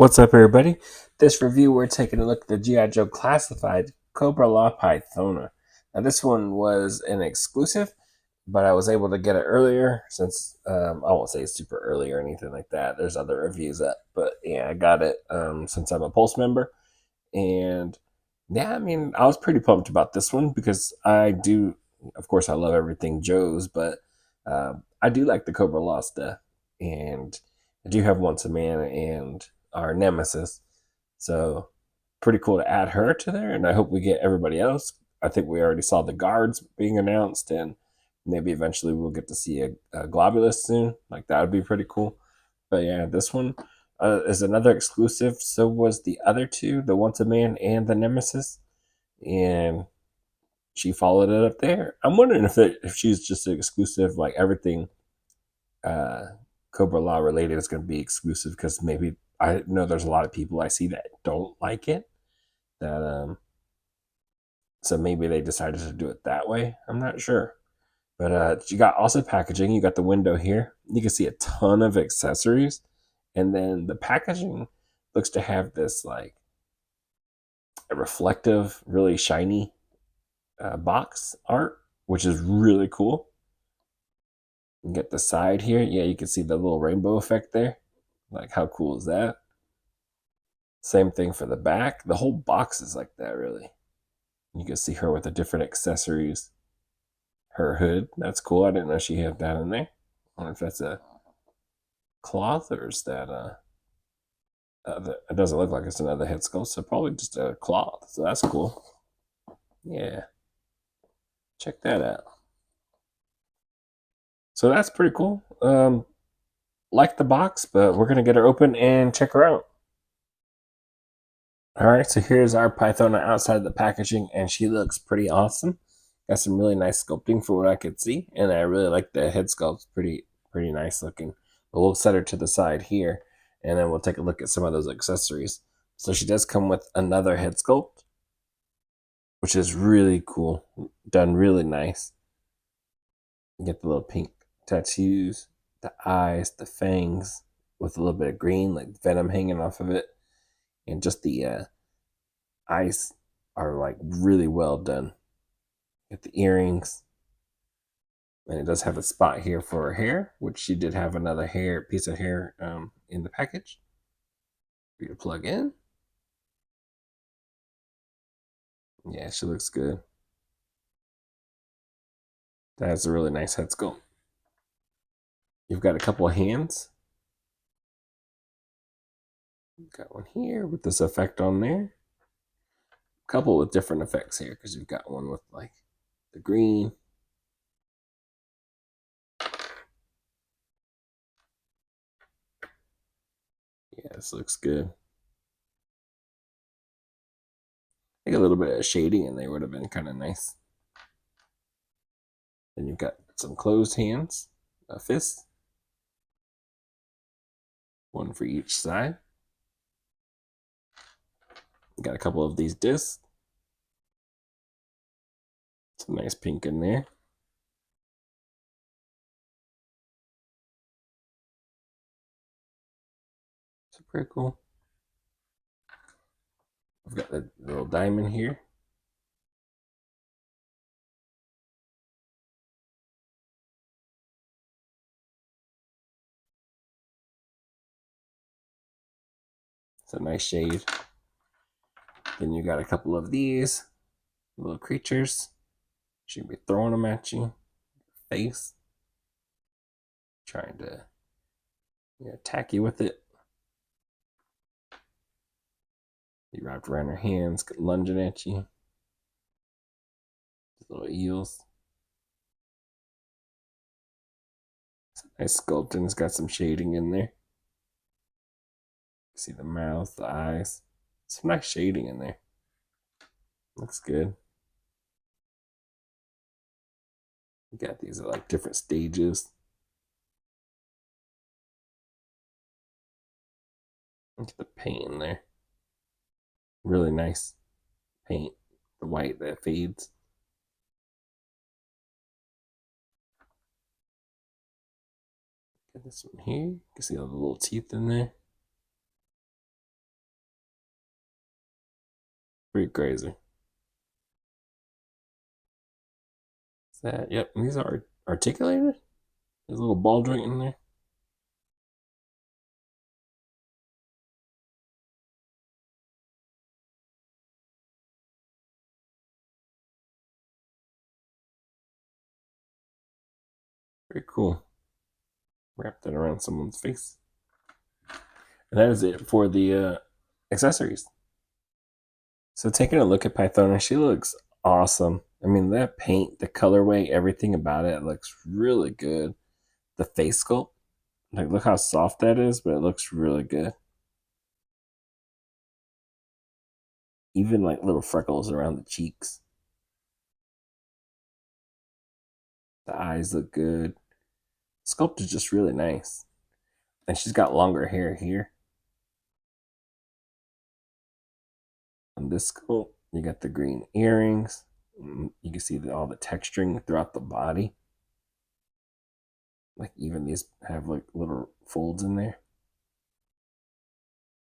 What's up, everybody? This review, we're taking a look at the G.I. Joe Classified Cobra La Pythona. Now, this one was an exclusive, but I was able to get it earlier since I won't say it's super early or anything like that. There's other reviews up, but yeah, I got it since I'm a Pulse member. And yeah, I mean, I was pretty pumped about this one because of course, I love everything Joe's, but I do like the Cobra Law stuff. And I do have Once a Man and our Nemesis. So pretty cool to add her to there. And I hope we get everybody else. I think we already saw the guards being announced, and maybe eventually we'll get to see a Globulus soon. Like, that would be pretty cool. But yeah, this one is another exclusive. So was the other two, the Once a Man and the Nemesis. And she followed it up there. I'm wondering if she's just an exclusive, like everything uh, Cobra Law related is going to be exclusive, because maybe I know there's a lot of people I see that don't like it. That so maybe they decided to do it that way. I'm not sure. But you got also packaging. You got the window here. You can see a ton of accessories, and then the packaging looks to have this like a reflective, really shiny box art, which is really cool. You get the side here. Yeah, you can see the little rainbow effect there. Like, how cool is that? Same thing for the back. The whole box is like that, really. You can see her with the different accessories. Her hood. That's cool. I didn't know she had that in there. I don't know if that's a cloth or is that it doesn't look like it's another head sculpt, so probably just a cloth. So that's cool. Yeah. Check that out. So that's pretty cool. Like the box, but we're gonna get her open and check her out. All right, so here's our Pythona outside of the packaging, and she looks pretty awesome. Got some really nice sculpting for what I could see, and I really like the head sculpt. Pretty nice looking. But we'll set her to the side here, and then we'll take a look at some of those accessories. So she does come with another head sculpt, which is really cool. Done really nice. You get the little pink tattoos, the eyes, the fangs, with a little bit of green, like venom hanging off of it, and just the eyes are like really well done. Get the earrings, and it does have a spot here for her hair, which she did have another piece of hair in the package for you to plug in. Yeah, she looks good. That's a really nice head sculpt. You've got a couple of hands. Got one here with this effect on there. A couple with different effects here, because you've got one with like the green. Yeah, this looks good. I think a little bit of shading in there would have been kind of nice. Then you've got some closed hands, a fist, one for each side. Got a couple of these discs. Some nice pink in there. So pretty cool. I've got the little diamond here. It's a nice shade. Then you got a couple of these little creatures. She'll be throwing them at you. Face. Trying to attack you with it. You wrapped around her hands, lunging at you. Little eels. It's a nice sculpting. It's got some shading in there. See the mouth, the eyes. Some nice shading in there. Looks good. You got these at like different stages. Look at the paint in there. Really nice paint. The white that fades. Get this one here. You can see all the little teeth in there. Pretty crazy. Is that, yep, these are articulated. There's a little ball joint in there. Very cool. Wrap that around someone's face. And that is it for the accessories. So taking a look at Pythona, she looks awesome. I mean, that paint, the colorway, everything about it looks really good. The face sculpt, like look how soft that is, but it looks really good. Even like little freckles around the cheeks. The eyes look good. The sculpt is just really nice. And she's got longer hair here. On this sculpt, you got the green earrings. You can see all the texturing throughout the body. Like even these have like little folds in there.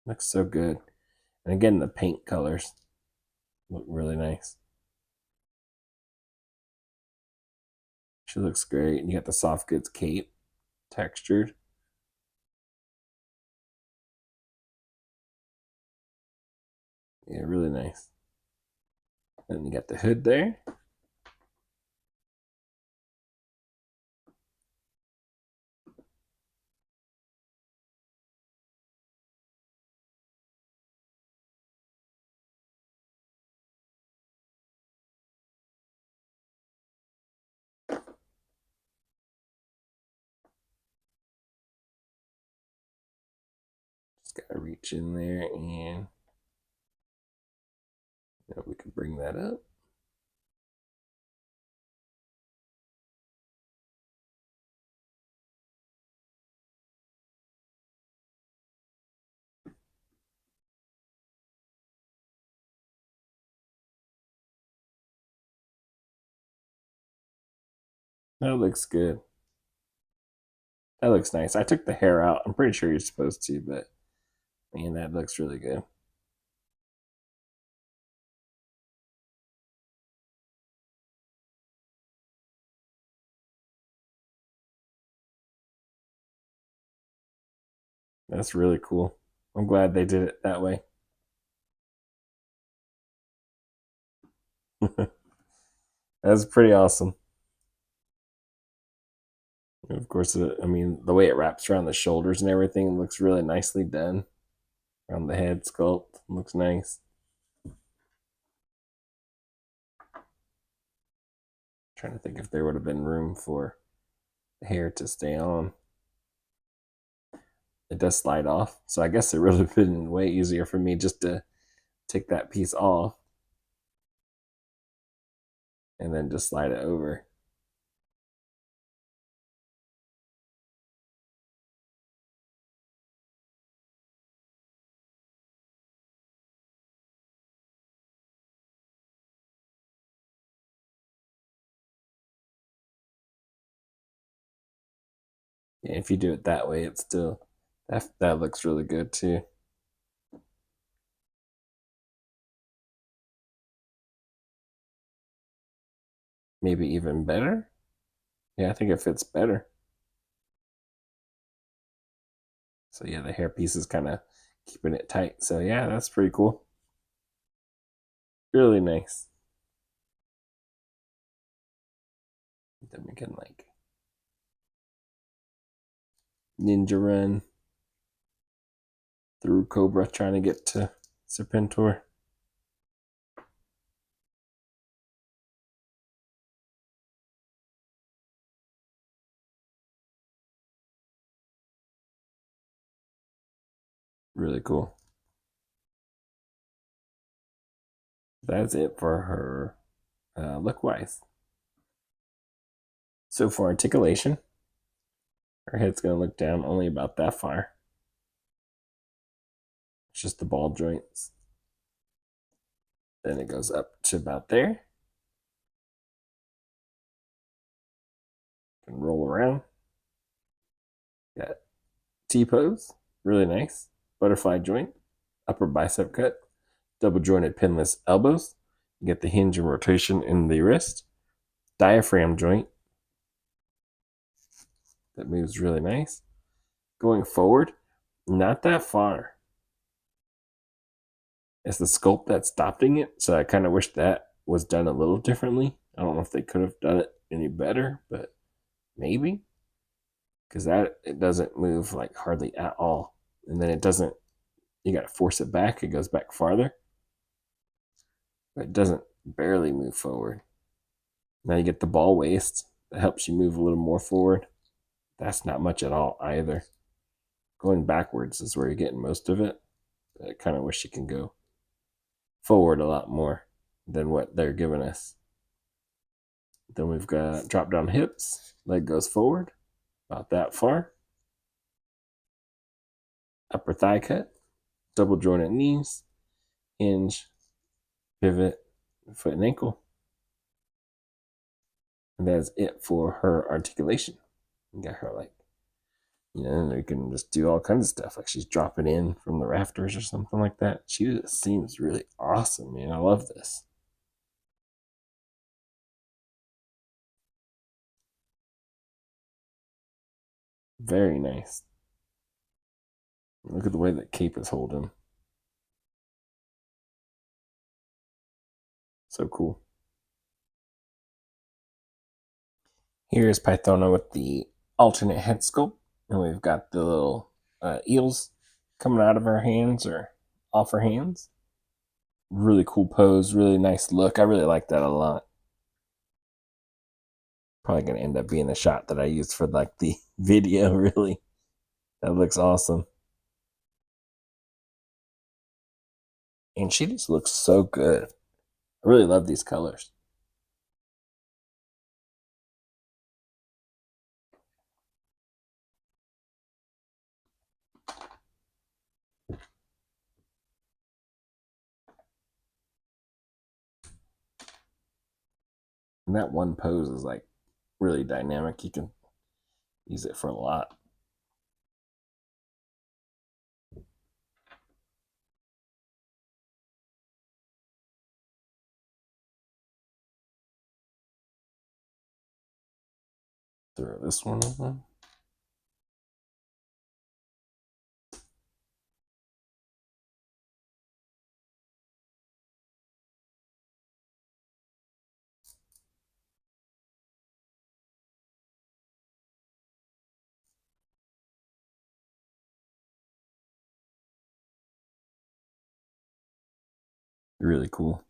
Looks so good. And again, the paint colors look really nice. She looks great. And you got the soft goods cape, textured. Yeah, really nice. And you got the hood there. Just gotta reach in there and we can bring that up. That looks good. That looks nice. I took the hair out. I'm pretty sure you're supposed to, but man, that looks really good. That's really cool. I'm glad they did it that way. That's pretty awesome. And of course, I mean, the way it wraps around the shoulders and everything looks really nicely done. Around the head sculpt looks nice. Trying to think if there would have been room for the hair to stay on. It does slide off, so I guess it would have been way easier for me just to take that piece off and then just slide it over. Yeah, if you do it that way, it's still that looks really good too. Maybe even better. Yeah, I think it fits better. So yeah, the hair piece is kind of keeping it tight. So yeah, that's pretty cool. Really nice. Then we can like ninja run through Cobra trying to get to Serpentor. Really cool. That's it for her look wise. So for articulation, her head's going to look down only about that far. It's just the ball joints. Then it goes up to about there. Can roll around. Got T pose, really nice. Butterfly joint, upper bicep cut, double jointed pinless elbows. You get the hinge and rotation in the wrist. Diaphragm joint that moves really nice. Going forward, not that far. It's the sculpt that's stopping it, so I kind of wish that was done a little differently. I don't know if they could have done it any better, but maybe, because that it doesn't move like hardly at all, and then it doesn't. You got to force it back; it goes back farther, but it doesn't barely move forward. Now you get the ball waist that helps you move a little more forward. That's not much at all either. Going backwards is where you're getting most of it. I kind of wish you can go forward a lot more than what they're giving us. Then we've got drop down hips, leg goes forward about that far. Upper thigh cut, double jointed knees, hinge, pivot, foot and ankle. And that's it for her articulation. You got her like, and you can just do all kinds of stuff. Like she's dropping in from the rafters or something like that. She just seems really awesome, man. I love this. Very nice. Look at the way that cape is holding. So cool. Here's Pythona with the alternate head sculpt. And we've got the little eels coming out of her hands or off her hands. Really cool pose, really nice look. I really like that a lot. Probably gonna end up being the shot that I used for like the video, really. That looks awesome. And she just looks so good. I really love these colors. And that one pose is like really dynamic. You can use it for a lot. Throw this one over. Really cool.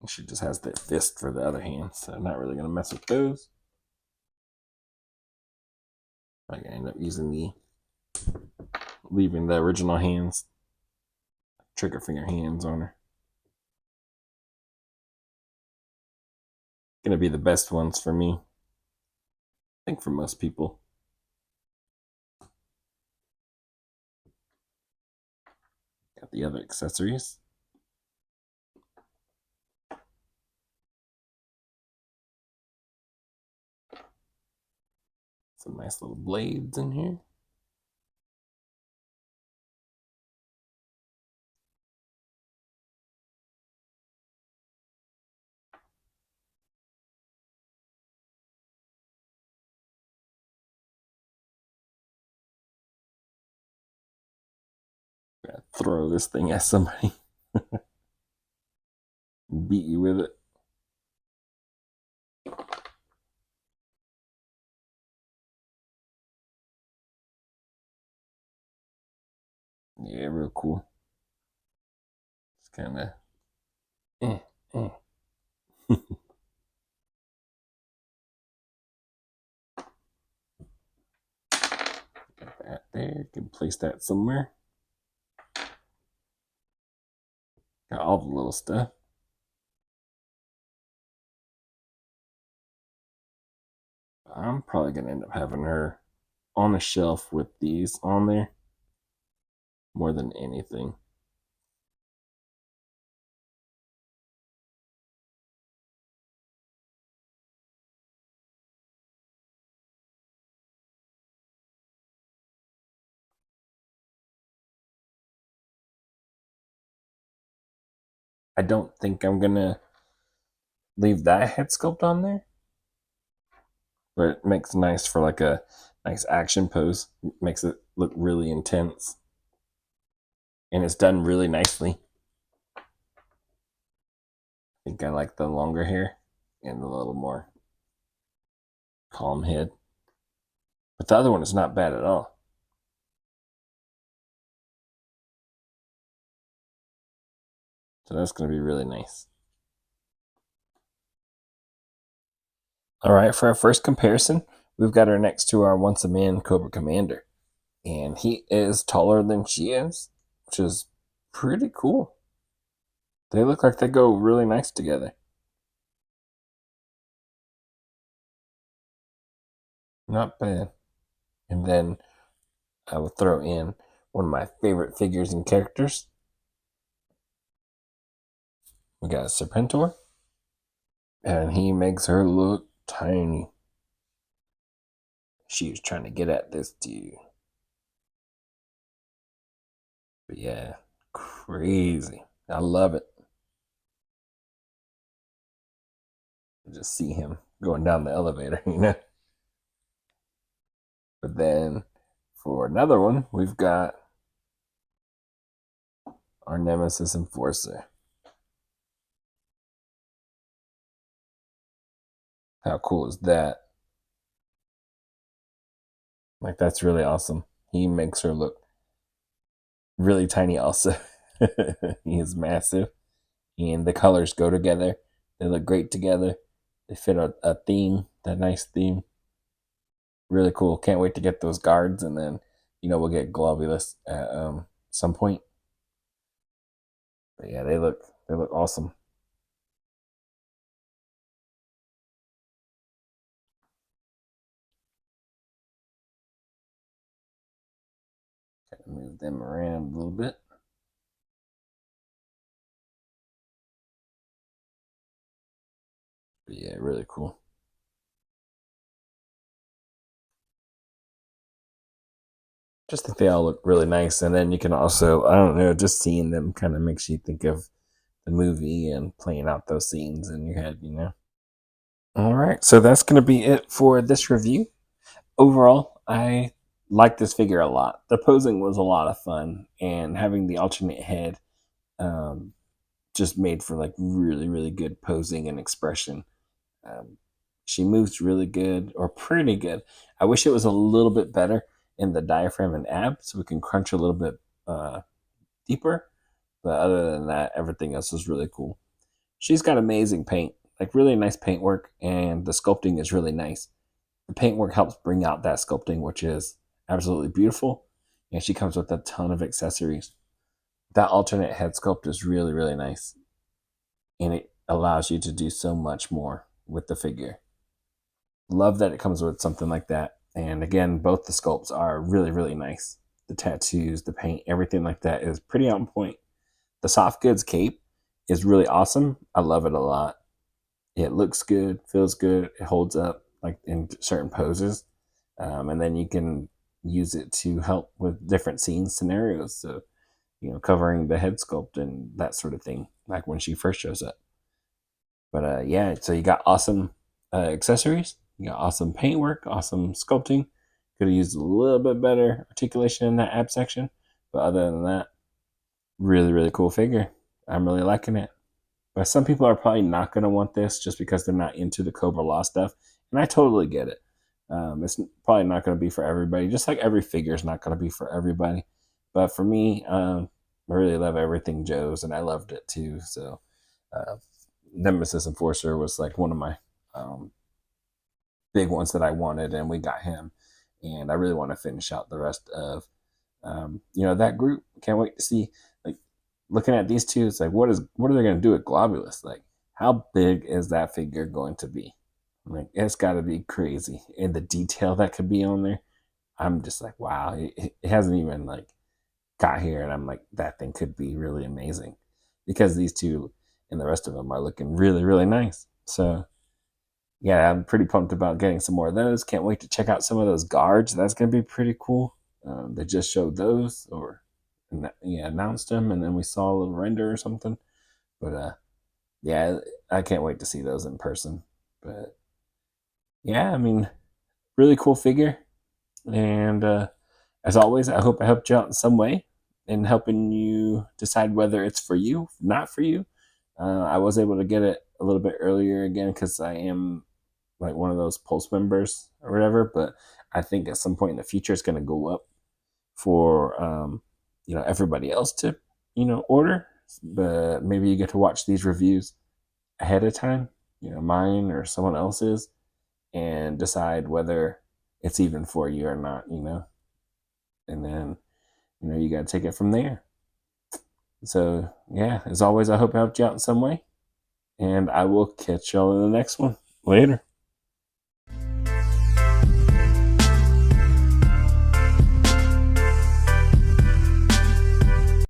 She just has that fist for the other hand, so I'm not really gonna mess with those. I'm gonna end up leaving the original hands, trigger finger hands on her. Gonna be the best ones for me. I think for most people. Got the other accessories. Some nice little blades in here. Gotta throw this thing at somebody. Beat you with it. Yeah, real cool. It's kind of eh, eh. Got that there. Can place that somewhere. Got all the little stuff. I'm probably gonna end up having her on a shelf with these on there more than anything. I don't think I'm gonna leave that head sculpt on there, but it makes nice for like a nice action pose. It makes it look really intense, and it's done really nicely. I think I like the longer hair and a little more calm head, but the other one is not bad at all. So that's going to be really nice. All right, for our first comparison, we've got her next to our once a man Cobra Commander. And he is taller than she is, which is pretty cool. They look like they go really nice together. Not bad. And then I will throw in one of my favorite figures and characters. We got Serpentor, and he makes her look tiny. She was trying to get at this dude. But yeah, crazy. I love it. Just see him going down the elevator, you know? But then for another one, we've got our Nemesis Enforcer. How cool is that? Like, that's really awesome. He makes her look really tiny, also. He is massive, and the colors go together. They look great together. They fit a theme, that nice theme. Really cool. Can't wait to get those guards, and then, we'll get Globulus at some point. But yeah, they look awesome. Kind of move them around a little bit. But yeah, really cool. Just think they all look really nice, and then you can also, I don't know, just seeing them kind of makes you think of the movie and playing out those scenes in your head. All right, so that's going to be it for this review. Overall, I like this figure a lot. The posing was a lot of fun, and having the alternate head um, just made for like really, really good posing and expression. Um, she moves really good, or pretty good. I wish it was a little bit better in the diaphragm and ab, so we can crunch a little bit deeper. But other than that, everything else is really cool. She's got amazing paint, like really nice paint work, and the sculpting is really nice. The paint work helps bring out that sculpting, which is absolutely beautiful. And she comes with a ton of accessories. That alternate head sculpt is really, really nice. And it allows you to do so much more with the figure. Love that it comes with something like that. And again, both the sculpts are really, really nice. The tattoos, the paint, everything like that is pretty on point. The soft goods cape is really awesome. I love it a lot. It looks good, feels good, it holds up like in certain poses. And then you can use it to help with different scene scenarios. So, covering the head sculpt and that sort of thing, like when she first shows up. But yeah, so you got awesome accessories, you got awesome paintwork, awesome sculpting. Could have used a little bit better articulation in that ab section. But other than that, really, really cool figure. I'm really liking it. But some people are probably not going to want this just because they're not into the Cobra Law stuff. And I totally get it. It's probably not going to be for everybody, just like every figure is not going to be for everybody. But for me, I really love everything Joe's, and I loved it too. So, uh, Nemesis Enforcer was like one of my um, big ones that I wanted, and we got him. And I really want to finish out the rest of that group. Can't wait to see, like, looking at these two. It's like, what are they going to do with Globulus? Like, how big is that figure going to be? Like, it's got to be crazy, and the detail that could be on there. I'm just like, wow, it hasn't even like got here, and I'm like, that thing could be really amazing because these two and the rest of them are looking really, really nice. So yeah, I'm pretty pumped about getting some more of those. Can't wait to check out some of those guards. That's gonna be pretty cool. They just showed those, or announced them, and then we saw a little render or something. But yeah, I can't wait to see those in person. But yeah, I mean, really cool figure. And as always, I hope I helped you out in some way in helping you decide whether it's for you, not for you. I was able to get it a little bit earlier again because I am like one of those Pulse members or whatever. But I think at some point in the future, it's going to go up for everybody else to order. But maybe you get to watch these reviews ahead of time, mine or someone else's, and decide whether it's even for you or not. And then you got to take it from there. So yeah, as always, I hope I helped you out in some way, and I will catch y'all in the next one. Later.